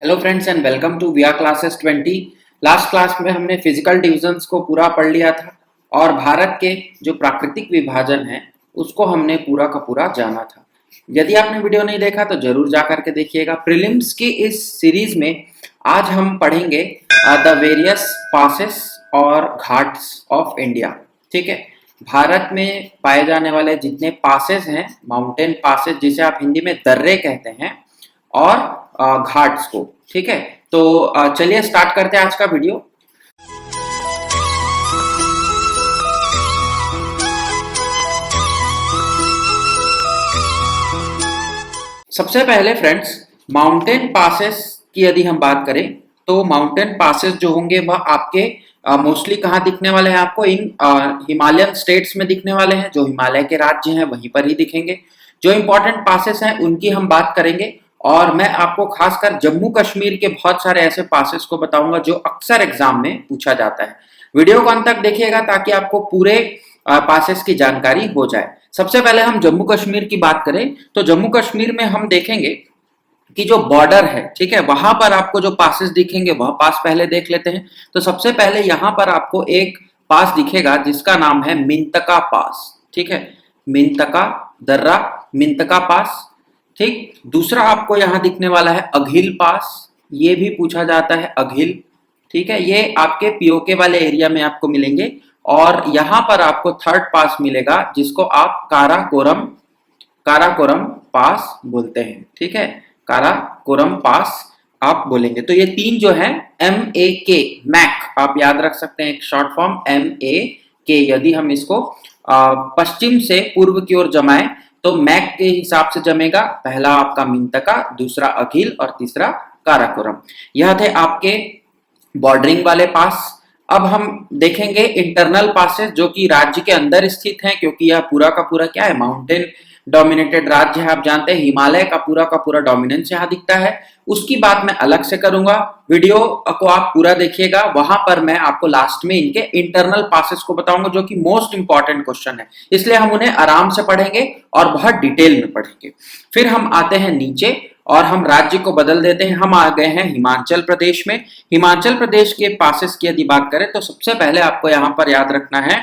Hello friends and welcome to VR classes 20। Last class में हमने physical divisions को पूरा पढ़ लिया था और भारत के जो प्राकृतिक विभाजन है उसको हमने पूरा का पूरा जाना था। यदि आपने वीडियो नहीं देखा तो जरूर जा करके देखिएगा। प्रीलिम्स की इस सीरीज में आज हम पढ़ेंगे द वेरियस पासेस और घाट्स ऑफ इंडिया। ठीक है, भारत में पाए जाने वाले जितने पासेस हैं, माउंटेन पासेस जिसे आप हिंदी में दर्रे कहते हैं, और घाट्स को। ठीक है, तो चलिए स्टार्ट करते हैं आज का वीडियो। सबसे पहले फ्रेंड्स, माउंटेन पासेस की यदि हम बात करें तो माउंटेन पासेस जो होंगे वह आपके मोस्टली कहाँ दिखने वाले हैं? आपको इन हिमालयन स्टेट्स में दिखने वाले हैं। जो हिमालय के राज्य हैं वहीं पर ही दिखेंगे। जो इंपॉर्टेंट पासेस हैं उनकी हम बात करेंगे और मैं आपको खासकर जम्मू कश्मीर के बहुत सारे ऐसे पासेस को बताऊंगा जो अक्सर एग्जाम में पूछा जाता है। वीडियो को अंत तक देखिएगा ताकि आपको पूरे पासेस की जानकारी हो जाए। सबसे पहले हम जम्मू कश्मीर की बात करें तो जम्मू कश्मीर में हम देखेंगे कि जो बॉर्डर है, ठीक है, वहां पर आपको जो पासेस दिखेंगे वह पास पहले देख लेते हैं। तो सबसे पहले यहां पर आपको एक पास दिखेगा जिसका नाम है मिंतका पास। ठीक है, मिंतका दर्रा, मिंतका पास। ठीक, दूसरा आपको यहां दिखने वाला है अघिल पास। ये भी पूछा जाता है अघिल। ठीक है, ये आपके पीओके वाले एरिया में आपको मिलेंगे। और यहां पर आपको थर्ड पास मिलेगा जिसको आप काराकोरम काराकोरम पास बोलते हैं। ठीक है, काराकोरम पास आप बोलेंगे। तो ये तीन जो है MAK, मैक आप याद रख सकते हैं, एक शॉर्ट फॉर्म MAK। यदि हम इसको पश्चिम से पूर्व की ओर जमाएं तो मैक के हिसाब से जमेगा। पहला आपका मिंतका, दूसरा अघिल और तीसरा काराकोरम। यह थे आपके बॉर्डरिंग वाले पास। अब हम देखेंगे इंटरनल पासेस जो कि राज्य के अंदर स्थित हैं, क्योंकि यह पूरा का पूरा क्या है, माउंटेन डोमिनेटेड राज्य है। आप जानते हैं हिमालय का पूरा डोमिनेंस यहाँ दिखता है। उसकी बात मैं अलग से करूंगा। वीडियो को आप पूरा देखिएगा, वहां पर मैं आपको लास्ट में इनके इंटरनल पासेस को बताऊंगा जो कि मोस्ट इंपॉर्टेंट क्वेश्चन है, इसलिए हम उन्हें आराम से पढ़ेंगे और बहुत डिटेल में पढ़ेंगे। फिर हम आते हैं नीचे और हम राज्य को बदल देते हैं। हम आ गए हैं हिमाचल प्रदेश में। हिमाचल प्रदेश के पासेस की यदि बात करें तो सबसे पहले आपको यहाँ पर याद रखना है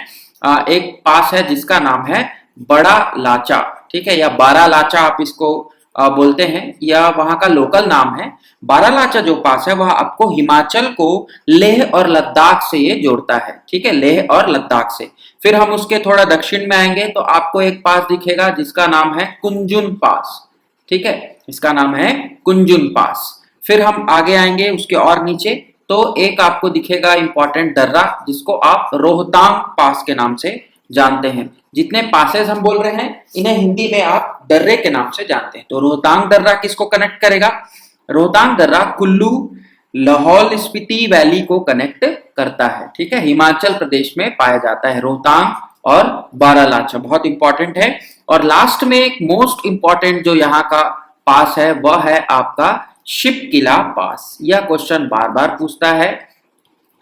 एक पास है जिसका नाम है बड़ा लाचा। ठीक है, या बारा लाचा आप इसको बोलते हैं, या वहां का लोकल नाम है। बारा लाचा जो पास है वह आपको हिमाचल को लेह और लद्दाख से ये जोड़ता है। ठीक है, लेह और लद्दाख से। फिर हम उसके थोड़ा दक्षिण में आएंगे तो आपको एक पास दिखेगा जिसका नाम है कुंजुन पास। ठीक है, इसका नाम है कुंजुन पास। फिर हम आगे आएंगे उसके और नीचे तो एक आपको दिखेगा इंपॉर्टेंट दर्रा जिसको आप रोहतांग पास के नाम से जानते हैं। जितने पासेस हम बोल रहे हैं इन्हें हिंदी में आप दर्रे के नाम से जानते हैं। तो रोहतांग दर्रा किसको कनेक्ट करेगा? रोहतांग दर्रा कुल्लू लाहौल स्पीति वैली को कनेक्ट करता है। ठीक है, हिमाचल प्रदेश में पाया जाता है रोहतांग और बारालाचा, बहुत इंपॉर्टेंट है। और लास्ट में एक मोस्ट इंपॉर्टेंट जो यहाँ का पास है वह है आपका शिपकिला पास। यह क्वेश्चन बार बार पूछता है।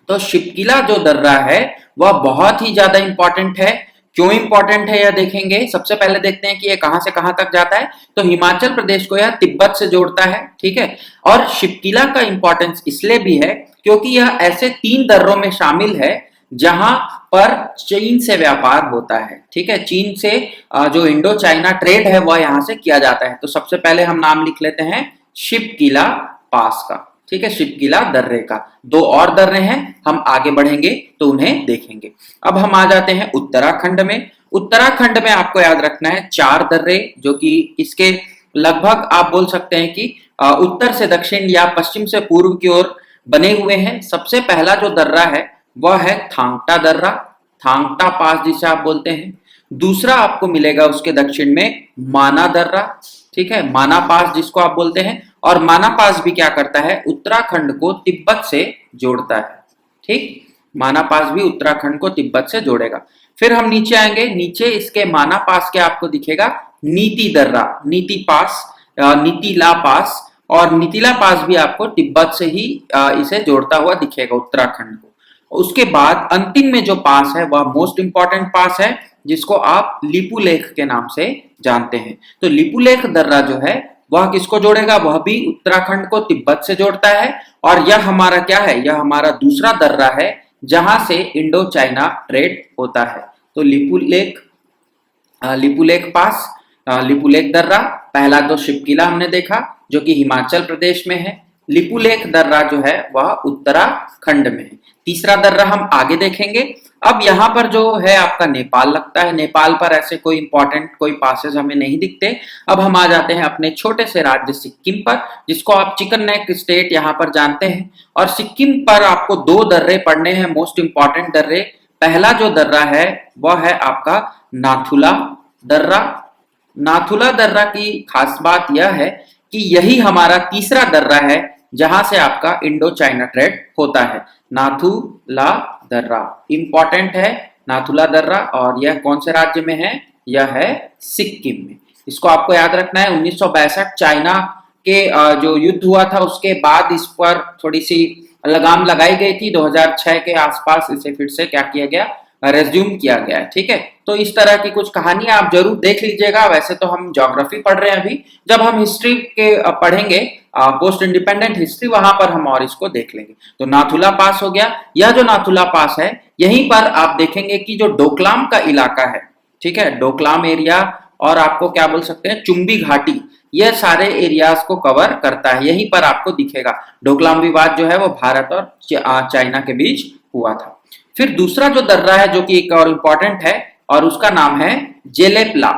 तो शिपकिला जो दर्रा है वह बहुत ही ज्यादा इंपॉर्टेंट है। क्यों इंपॉर्टेंट है यह देखेंगे। सबसे पहले देखते हैं कि यह कहां से कहां तक जाता है। तो हिमाचल प्रदेश को यह तिब्बत से जोड़ता है। ठीक है, और शिपकिला का इंपॉर्टेंस इसलिए भी है क्योंकि यह ऐसे 3 दर्रों में शामिल है जहां पर चीन से व्यापार होता है। ठीक है, चीन से जो इंडो चाइना ट्रेड है वह यहां से किया जाता है। तो सबसे पहले हम नाम लिख लेते हैं शिपकिला पास का। ठीक है, शिपकिला दर्रे का। 2 और दर्रे हैं, हम आगे बढ़ेंगे तो उन्हें देखेंगे। अब हम आ जाते हैं उत्तराखंड में। उत्तराखंड में आपको याद रखना है 4 दर्रे जो कि इसके लगभग आप बोल सकते हैं कि उत्तर से दक्षिण या पश्चिम से पूर्व की ओर बने हुए हैं। सबसे पहला जो दर्रा है वह है थांगटा दर्रा, थांगटा पास जिसे आप बोलते हैं। दूसरा आपको मिलेगा उसके दक्षिण में माना दर्रा। ठीक है, माना पास जिसको आप बोलते हैं। और माना पास भी क्या करता है, उत्तराखंड को तिब्बत से जोड़ता है। ठीक, माना पास भी उत्तराखंड को तिब्बत से जोड़ेगा। फिर हम नीचे आएंगे। नीचे इसके माना पास के आपको दिखेगा नीति दर्रा, नीति पास, नीतिला पास। और नीतिला पास भी आपको तिब्बत से ही इसे जोड़ता हुआ दिखेगा उत्तराखंड को। उसके बाद अंतिम में जो पास है वह मोस्ट इंपॉर्टेंट पास है जिसको आप लिपुलेख के नाम से जानते हैं। तो लिपुलेख दर्रा जो है वह किसको जोड़ेगा, वह भी उत्तराखंड को तिब्बत से जोड़ता है। और यह हमारा क्या है, यह हमारा दूसरा दर्रा है जहां से इंडो चाइना ट्रेड होता है। तो लिपुलेख पास, लिपुलेख दर्रा, पहला तो शिवकिला हमने देखा जो कि हिमाचल प्रदेश में है। लिपुलेख दर्रा जो है वह उत्तराखंड में है। तीसरा दर्रा हम आगे देखेंगे। अब यहाँ पर जो है आपका नेपाल लगता है। नेपाल पर ऐसे कोई इंपॉर्टेंट कोई पासेस हमें नहीं दिखते। अब हम आ जाते हैं अपने छोटे से राज्य सिक्किम पर, जिसको आप चिकन नेक स्टेट यहाँ पर जानते हैं। और सिक्किम पर आपको दो दर्रे पढ़ने हैं, मोस्ट इंपॉर्टेंट दर्रे। पहला जो दर्रा है वह है आपका नाथुला दर्रा। नाथुला दर्रा की खास बात यह है कि यही हमारा तीसरा दर्रा है जहां से आपका इंडो चाइना ट्रेड होता है। नाथुला दर्रा इंपॉर्टेंट है, नाथुला दर्रा। और यह कौन से राज्य में है, यह है सिक्किम में। इसको आपको याद रखना है। 1962 चाइना के जो युद्ध हुआ था उसके बाद इस पर थोड़ी सी लगाम लगाई गई थी। 2006 के आसपास इसे फिर से क्या किया गया, रेज्यूम किया गया है। ठीक है, तो इस तरह की कुछ कहानी आप जरूर देख लीजिएगा। वैसे तो हम ज्योग्राफी पढ़ रहे हैं अभी, जब हम हिस्ट्री के पढ़ेंगे पोस्ट इंडिपेंडेंट हिस्ट्री, वहां पर हम और इसको देख लेंगे। तो नाथुला पास हो गया। यह जो नाथुला पास है, यहीं पर आप देखेंगे कि जो डोकलाम का इलाका है, ठीक है, डोकलाम एरिया, और आपको क्या बोल सकते हैं, चुंबी घाटी, यह सारे एरियाज को कवर करता है। यहीं पर आपको दिखेगा। डोकलाम विवाद जो है वो भारत और चाइना के बीच हुआ था। फिर दूसरा जो दर्रा है जो कि एक और इंपॉर्टेंट है, और उसका नाम है जेलेपला।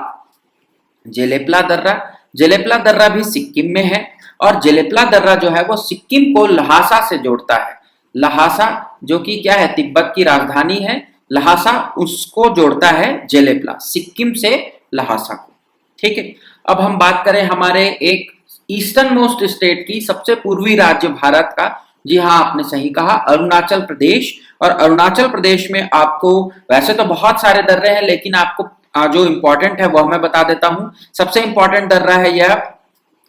जेलेपला दर्रा, जेलेपला दर्रा भी सिक्किम में है। और जेलेपला दर्रा जो है वो सिक्किम को लहासा से जोड़ता है। लहासा जो कि क्या है, तिब्बत की राजधानी है लहासा, उसको जोड़ता है जेलेपला, सिक्किम से लहासा को। ठीक है, अब हम बात करें हमारे एक ईस्टर्न मोस्ट स्टेट की, सबसे पूर्वी राज्य भारत का। जी हाँ, आपने सही कहा, अरुणाचल प्रदेश। और अरुणाचल प्रदेश में आपको वैसे तो बहुत सारे दर्रे हैं, लेकिन आपको जो इंपॉर्टेंट है वह मैं बता देता हूं। सबसे इंपॉर्टेंट दर्रा है यह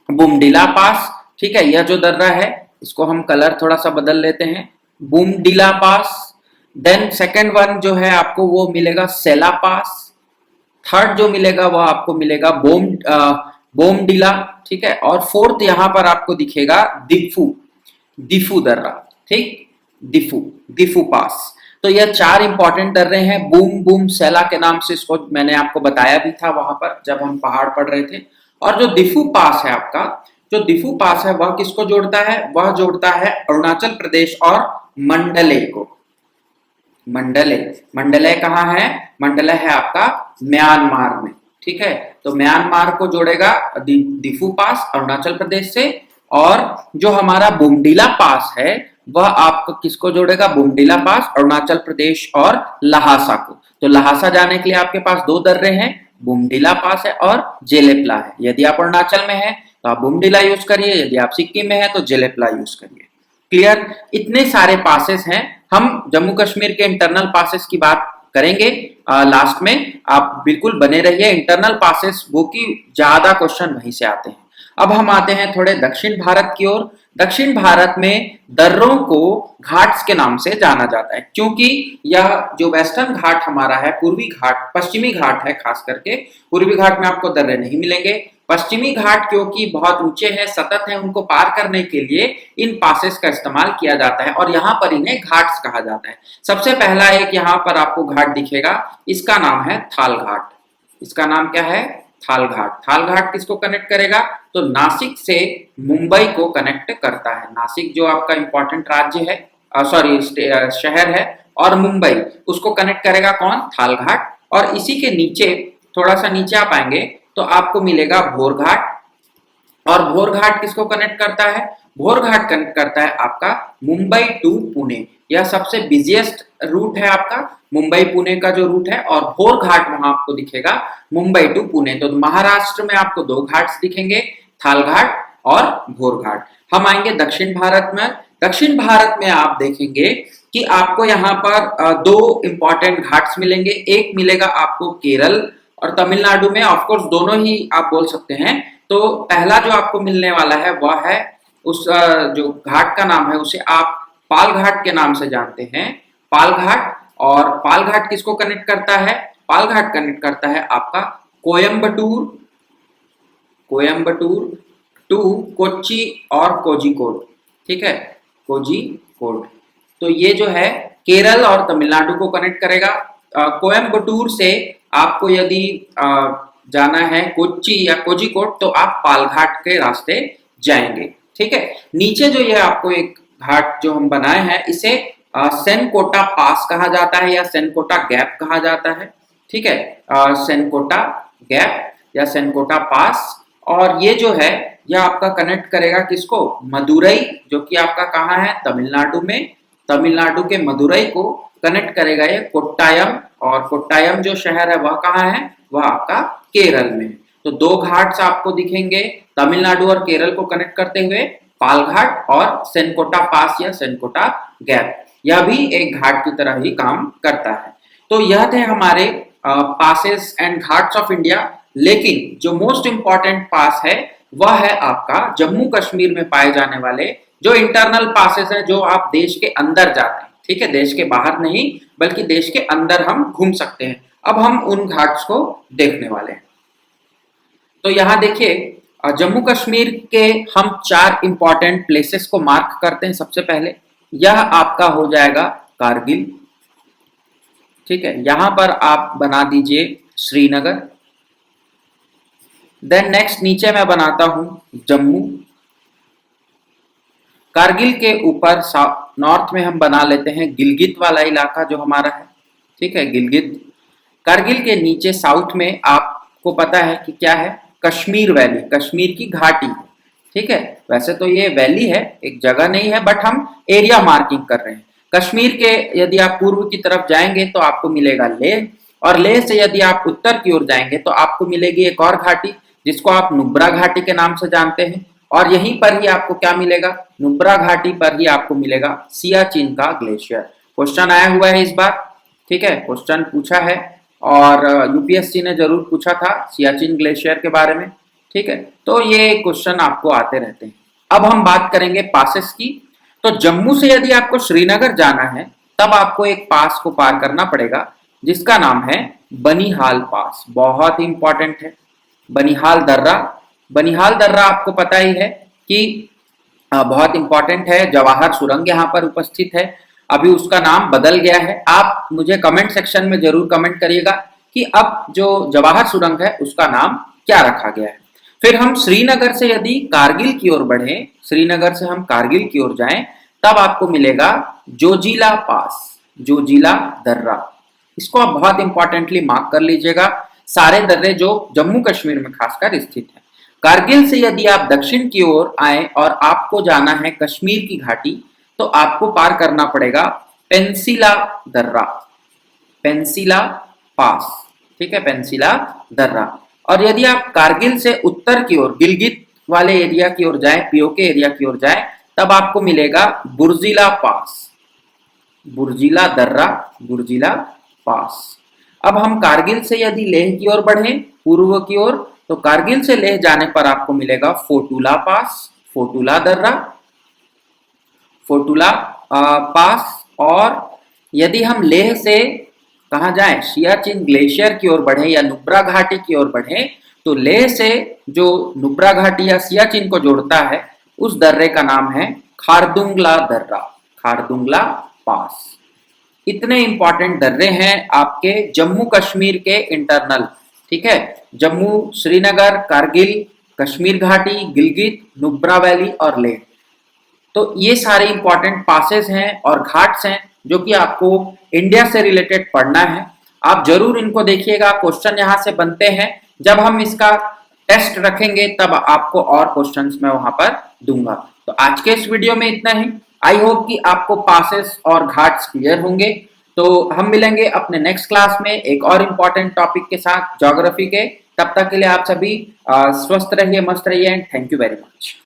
बुमडिला पास। ठीक है, यह जो दर्रा है इसको हम कलर थोड़ा सा बदल लेते हैं, बुमडिला पास। देन सेकंड वन जो है आपको वो मिलेगा सेला पास। थर्ड जो मिलेगा वह आपको मिलेगा बोमडिला। ठीक है, और फोर्थ यहां पर आपको दिखेगा दिफू, दिफू दर्रा। ठीक, दिफू, दिफू पास। तो यह चार इंपॉर्टेंट दर्रे हैं। बूम बूम सेला के नाम से इसको मैंने आपको बताया भी था वहां पर जब हम पहाड़ पढ़ रहे थे। और जो दिफू पास है आपका, जो दिफू पास है वह किसको जोड़ता है, वह जोड़ता है अरुणाचल प्रदेश और मंडले को। मंडले, मंडले कहाँ है, मंडले है आपका म्यांमार में। ठीक है, तो म्यांमार को जोड़ेगा दिफू पास अरुणाचल प्रदेश से। और जो हमारा बुमडिला पास है वह आपको किसको जोड़ेगा, बुमडिला पास अरुणाचल प्रदेश और लहासा को। तो लहासा जाने के लिए आपके पास दो दर्रे हैं, बुमडिला पास है और जेलेपला है। यदि आप अरुणाचल में है तो आप बुमडिला यूज करिए, यदि आप सिक्किम में है तो जेलेपला यूज करिए। क्लियर, इतने सारे पासेस हैं। हम जम्मू कश्मीर के इंटरनल पासेस की बात करेंगे लास्ट में। आप बिल्कुल बने रहिए। इंटरनल पासेस वो की ज्यादा क्वेश्चन वहीं से आते हैं। अब हम आते हैं थोड़े दक्षिण भारत की ओर। दक्षिण भारत में दर्रों को घाट्स के नाम से जाना जाता है, क्योंकि यह जो वेस्टर्न घाट हमारा है, पूर्वी घाट, पश्चिमी घाट है खास करके। पूर्वी घाट में आपको दर्रे नहीं मिलेंगे। पश्चिमी घाट क्योंकि बहुत ऊंचे हैं, सतत हैं, उनको पार करने के लिए इन पासेस का इस्तेमाल किया जाता है और यहाँ पर इन्हें घाट्स कहा जाता है। सबसे पहला एक यहाँ पर आपको घाट दिखेगा, इसका नाम है थाल घाट। इसका नाम क्या है, थाल घाट। थाल घाट किसको कनेक्ट करेगा, तो नासिक से मुंबई को कनेक्ट करता है। नासिक जो आपका इंपॉर्टेंट राज्य है, सॉरी शहर है, और मुंबई, उसको कनेक्ट करेगा कौन, थाल घाट। और इसी के नीचे, थोड़ा सा नीचे आप आएंगे तो आपको मिलेगा भोर घाट। और भोर घाट किसको कनेक्ट करता है, भोर घाट कनेक्ट करता है आपका मुंबई टू पुणे। यह सबसे बिजिएस्ट रूट है आपका, मुंबई पुणे का जो रूट है। और भोर घाट वहां आपको दिखेगा मुंबई टू पुणे। तो महाराष्ट्र में आपको दो घाट्स दिखेंगे, थाल घाट और भोर घाट। हम आएंगे दक्षिण भारत में। दक्षिण भारत में आप देखेंगे कि आपको यहाँ पर दो इंपॉर्टेंट घाट्स मिलेंगे। एक मिलेगा आपको केरल और तमिलनाडु में, ऑफकोर्स दोनों ही आप बोल सकते हैं। तो पहला जो आपको मिलने वाला है वह है, उस जो घाट का नाम है उसे आप पाल घाट के नाम से जानते हैं, पाल घाट। और पाल घाट किसको कनेक्ट करता है, पाल घाट कनेक्ट करता है आपका कोयम्बटूर, कोयम्बटूर टू कोच्चि और कोझिकोड, ठीक है, कोझिकोड। तो ये जो है केरल और तमिलनाडु को कनेक्ट करेगा। कोयम्बटूर से आपको यदि जाना है कोच्चि या कोझिकोड तो आप पालघाट के रास्ते जाएंगे, ठीक है। नीचे जो ये आपको एक घाट जो हम बनाए हैं इसे सेनकोटा पास कहा जाता है या सेनकोटा गैप कहा जाता है, ठीक है, सेनकोटा गैप या सेनकोटा पास। और ये जो है यह आपका कनेक्ट करेगा किसको, मदुरई, जो कि आपका कहाँ है, तमिलनाडु में, तमिलनाडु के मदुरई को कनेक्ट करेगा ये कोट्टायम, और कोट्टायम जो शहर है वह कहाँ है, वह आपका केरल में। तो दो घाट्स आपको दिखेंगे तमिलनाडु और केरल को कनेक्ट करते हुए, पालघाट और सेनकोटा पास या सेनकोटा गैप, यह भी एक घाट की तरह ही काम करता है। तो यह थे हमारे passes and Ghats of India. लेकिन जो मोस्ट इंपॉर्टेंट पास है वह है आपका जम्मू कश्मीर में पाए जाने वाले जो इंटरनल पासेस है, जो आप देश के अंदर जाते हैं, ठीक है, देश के बाहर नहीं बल्कि देश के अंदर हम घूम सकते हैं। अब हम उन घाट्स को देखने वाले हैं। तो यहाँ देखिए जम्मू कश्मीर के हम 4 इंपॉर्टेंट प्लेसेस को मार्क करते हैं। सबसे पहले यह आपका हो जाएगा कारगिल, ठीक है, यहां पर आप बना दीजिए श्रीनगर। देन नेक्स्ट नीचे मैं बनाता हूं जम्मू। कारगिल के ऊपर नॉर्थ में हम बना लेते हैं गिलगित वाला इलाका जो हमारा है, ठीक है, गिलगित। कारगिल के नीचे साउथ में आपको पता है कि क्या है, कश्मीर वैली, कश्मीर की घाटी, ठीक है। वैसे तो ये वैली है, एक जगह नहीं है, बट हम एरिया मार्किंग कर रहे हैं। कश्मीर के यदि आप पूर्व की तरफ जाएंगे तो आपको मिलेगा लेह, और लेह से यदि आप उत्तर की ओर जाएंगे तो आपको मिलेगी एक और घाटी जिसको आप नुब्रा घाटी के नाम से जानते हैं। और यहीं पर ही आपको क्या मिलेगा, नुब्रा घाटी पर ही आपको मिलेगा सियाचिन का ग्लेशियर। क्वेश्चन आया हुआ है इस बार, ठीक है, क्वेश्चन पूछा है और यूपीएससी ने जरूर पूछा था सियाचिन ग्लेशियर के बारे में, ठीक है। तो ये क्वेश्चन आपको आते रहते हैं। अब हम बात करेंगे पासेस की। तो जम्मू से यदि आपको श्रीनगर जाना है तब आपको एक पास को पार करना पड़ेगा जिसका नाम है बनिहाल पास, बहुत ही इंपॉर्टेंट है। बनिहाल दर्रा, बनिहाल दर्रा आपको पता ही है कि बहुत इंपॉर्टेंट है, जवाहर सुरंग यहाँ पर उपस्थित है। अभी उसका नाम बदल गया है। आप मुझे कमेंट सेक्शन में जरूर कमेंट करिएगा कि अब जो जवाहर सुरंग है उसका नाम क्या रखा गया है। फिर हम श्रीनगर से यदि कारगिल की ओर बढ़े, श्रीनगर से हम कारगिल की ओर जाएं तब आपको मिलेगा जोजिला पास, जोजिला दर्रा। इसको आप बहुत इंपॉर्टेंटली मार्क कर लीजिएगा, सारे दर्रे जो जम्मू कश्मीर में खासकर स्थित है। कारगिल से यदि आप दक्षिण की ओर आए और आपको जाना है कश्मीर की घाटी तो आपको पार करना पड़ेगा पेंसिला दर्रा, पेंसिला पास, ठीक है, पेंसिला दर्रा। और यदि आप कारगिल से उत्तर की ओर गिलगित वाले एरिया की ओर जाएं, पीओके एरिया की ओर जाएं, तब आपको मिलेगा बुर्जिला पास, बुर्जिला दर्रा, बुर्जिला पास। अब हम कारगिल से यदि लेह की ओर बढ़े पूर्व की ओर तो कारगिल से लेह जाने पर आपको मिलेगा फोटुला पास, फोटुला दर्रा, फोटुला पास। और यदि हम लेह से कहा जाए सियाचिन ग्लेशियर की ओर बढ़े या नुब्रा घाटी की ओर बढ़े तो लेह से जो नुब्रा घाटी या सियाचिन को जोड़ता है उस दर्रे का नाम है खारदुंगला दर्रा, खारदुंगला पास। इतने इंपॉर्टेंट दर्रे हैं आपके जम्मू कश्मीर के इंटरनल, ठीक है, जम्मू, श्रीनगर, कारगिल, कश्मीर घाटी, गिलगित, नुब्रा वैली और लेह। तो ये सारे इंपॉर्टेंट पासेस हैं और घाट्स हैं जो कि आपको इंडिया से रिलेटेड पढ़ना है। आप जरूर इनको देखिएगा, क्वेश्चन यहाँ से बनते हैं। जब हम इसका टेस्ट रखेंगे तब आपको और क्वेश्चंस मैं वहां पर दूंगा। तो आज के इस वीडियो में इतना ही। आई होप कि आपको पासेस और घाट्स क्लियर होंगे। तो हम मिलेंगे अपने नेक्स्ट क्लास में एक और इम्पॉर्टेंट टॉपिक के साथ, ज्योग्राफी के। तब तक के लिए आप सभी स्वस्थ रहिए, मस्त रहिए and thank you very much.